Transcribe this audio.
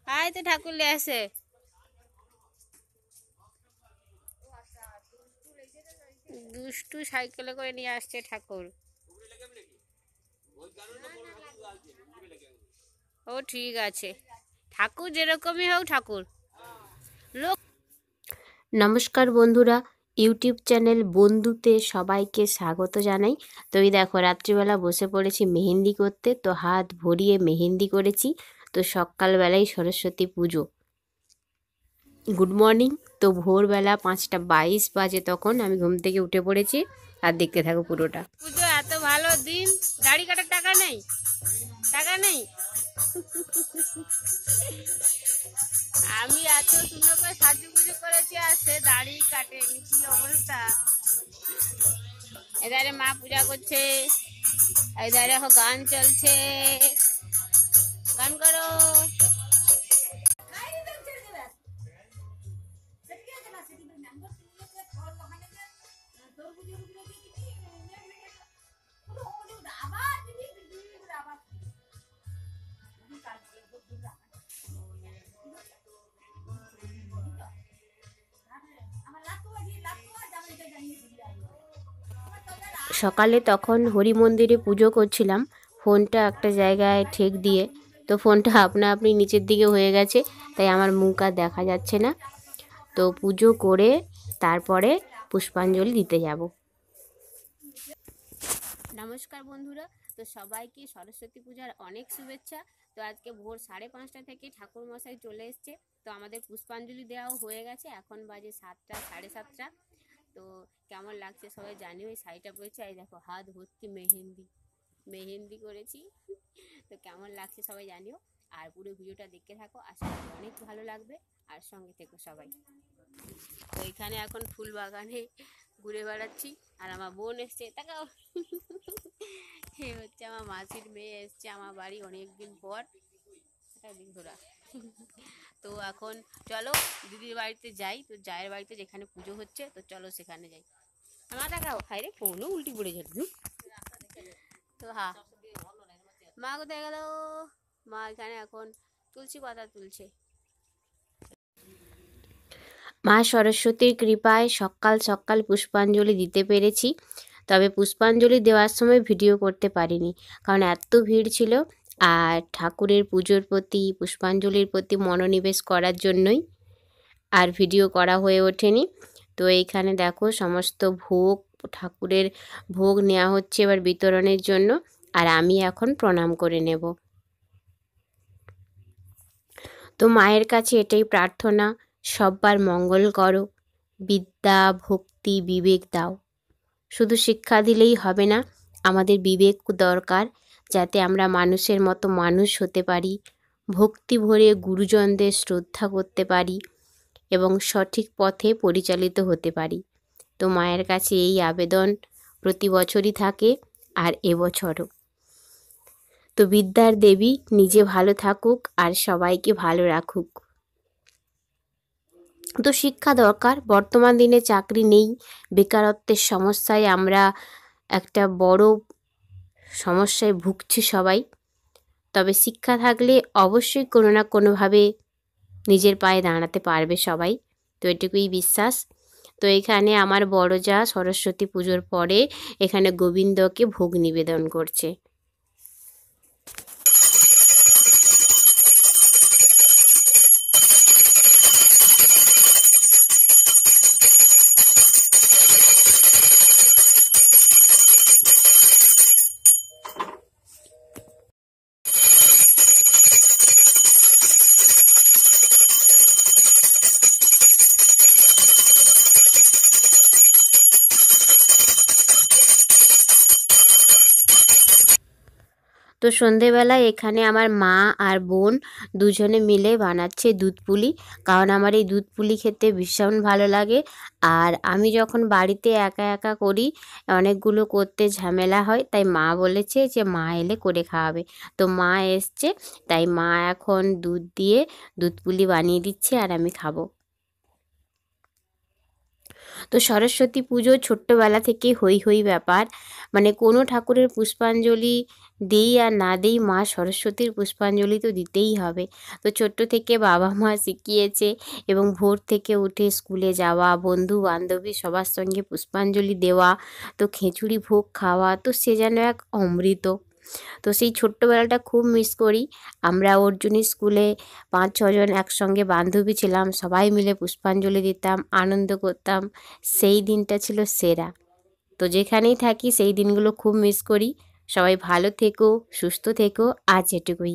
আয় তো ঠাকুর লে আসে। দুষ্টু সাইকেলে করে নিয়ে আসছে ঠাকুর। ও ঠিক আছে, ঠাকুর যেরকমই হোক ঠাকুর লোক। নমস্কার বন্ধুরা, ইউটিউব চ্যানেল বন্ধুতে সবাইকে স্বাগত জানাই। তো এই দেখো রাত্রিবেলা বসে পড়েছি মেহেন্দি করতে, তো হাত ভরিয়ে মেহেন্দি করেছি। তো সকালবেলায় সরস্বতী পুজো। Good morning. তো ভোরবেলা 5:22 বাজে, তখন আমি ঘুম থেকে উঠে পড়েছি। আর দেখতে থাকো পুরোটা। পুজো এত ভালো দিন, দাড়ি কাটার টাকা নেই, টাকা নেই। আমি এত সুন্দর করে সাজু পুজো করেছি আর সে দাড়ি কাটেনি, কি অবস্থা। এধারে মা পূজা করছে, এধারে গান চলছে, গান করো। সকালে তখন হরি মন্দিরে পুজো করছিলাম, ফোনটা একটা জায়গায় ঠেক দিয়ে। তো ফোনটা আপনা আপনি নিচের দিকে হয়ে গেছে, তাই আমার মুখ আর দেখা যাচ্ছে না। তো পুজো করে তারপরে পুষ্পাঞ্জলি দিতে যাব। নমস্কার বন্ধুরা, তো সবাইকে সরস্বতী পূজার অনেক শুভেচ্ছা। তো আজকে ভোর 5:30 থেকে ঠাকুর মশাই চলে এসছে। তো আমাদের পুষ্পাঞ্জলি দেওয়াও হয়ে গেছে, এখন বাজে 7টা 7:30। তো কেমন লাগছে সবাই জানিও। এই শাড়িটা পরেছি, এই দেখো হাত ভর্তি মেহেন্দি, মেহেন্দি করেছি। তো কেমন লাগছে সবাই জানিও, আর পুরো ভিডিওটা দেখতে থাকো, আশা করি অনেক ভালো লাগবে। আর সঙ্গে থেকো সবাই। তো এখানে এখন ফুল বাগানে ঘুরে বেড়াচ্ছি, আর আমার বোন এসছে, তাকাও। এ হচ্ছে আমার মাসির মেয়ে, এসছে আমার বাড়ি অনেকদিন পর, ধরা। তো এখন চলো দিদির বাড়িতে যাই। তো জায়ের বাড়িতে যেখানে পুজো হচ্ছে, তো চলো সেখানে যাই। আমার দেখাও, হাই রে ফোনও উল্টি পড়ে যাবে। তো হ্যাঁ, মা কোথায় গেল? মা এখানে এখন তুলসী পাতা তুলছে। মা সরস্বতীর কৃপায় সকাল সকাল পুষ্পাঞ্জলি দিতে পেরেছি। তবে পুষ্পাঞ্জলি দেওয়ার সময় ভিডিও করতে পারিনি, কারণ এত ভিড় ছিল। আর ঠাকুরের পুজোর প্রতি, পুষ্পাঞ্জলির প্রতি মনোনিবেশ করার জন্যই আর ভিডিও করা হয়ে ওঠেনি। তো এইখানে দেখো সমস্ত ভোগ, ঠাকুরের ভোগ নেওয়া হচ্ছে এবার বিতরণের জন্য। আর আমি এখন প্রণাম করে নেব। তো মায়ের কাছে এটাই প্রার্থনা, সব্বার মঙ্গল করো, বিদ্যা ভক্তি বিবেক দাও। শুধু শিক্ষা দিলেই হবে না, আমাদের বিবেক দরকার, যাতে আমরা মানুষের মতো মানুষ হতে পারি, ভক্তি ভরে গুরুজনদের শ্রদ্ধা করতে পারি এবং সঠিক পথে পরিচালিত হতে পারি। তো মায়ের কাছে এই আবেদন প্রতি বছরই থাকে, আর এবছরও। তো বিদ্যার দেবী নিজে ভালো থাকুক আর সবাইকে ভালো রাখুক। তো শিক্ষা দরকার, বর্তমান দিনে চাকরি নেই, বেকারত্বের সমস্যায় আমরা একটা বড় সমস্যায় ভুগছি সবাই। তবে শিক্ষা থাকলে অবশ্যই কোনো না কোনোভাবে নিজের পায়ে দাঁড়াতে পারবে সবাই। তো এটুকুই বিশ্বাস। তো এখানে আমার বড় যা সরস্বতী পুজোর পরে এখানে গোবিন্দকে ভোগ নিবেদন করছে। তো সন্ধেবেলায় এখানে আমার মা আর বোন দুজনে মিলে বানাচ্ছে দুধ পুলি, কারণ আমার এই দুধ পুলি খেতে ভীষণ ভালো লাগে। আর আমি যখন বাড়িতে একা একা করি, অনেকগুলো করতে ঝামেলা হয়, তাই মা বলেছে যে মা এলে করে খাওয়াবে। তো মা এসছে, তাই মা এখন দুধ দিয়ে দুধ পুলি বানিয়ে দিচ্ছে আর আমি খাবো। তো সরস্বতী পুজো ছোট্টবেলা থেকে হই হই ব্যাপার, মানে কোনো ঠাকুরের পুষ্পাঞ্জলি দেই আর না দেই মা সরস্বতীর পুষ্পাঞ্জলি তো দিতেই হবে। তো ছোট্ট থেকে বাবা মা শিখিয়েছে এবং ভোর থেকে উঠে স্কুলে যাওয়া, বন্ধু বান্ধবী সবার সঙ্গে পুষ্পাঞ্জলি দেওয়া, তো খিচুড়ি ভোগ খাওয়া, তো সে যেন এক অমৃত। তো সেই ছোট্টবেলাটা খুব মিস করি। আমরা অর্জুনী স্কুলে 5-6 জন একসঙ্গে বান্ধবী ছিলাম, সবাই মিলে পুষ্পাঞ্জলি দিতাম, আনন্দ করতাম। সেই দিনটা ছিল সেরা। তো যেখানেই থাকি সেই দিনগুলো খুব মিস করি। সবাই ভালো থেকো, সুস্থ থেকো, আজ এটুকুই।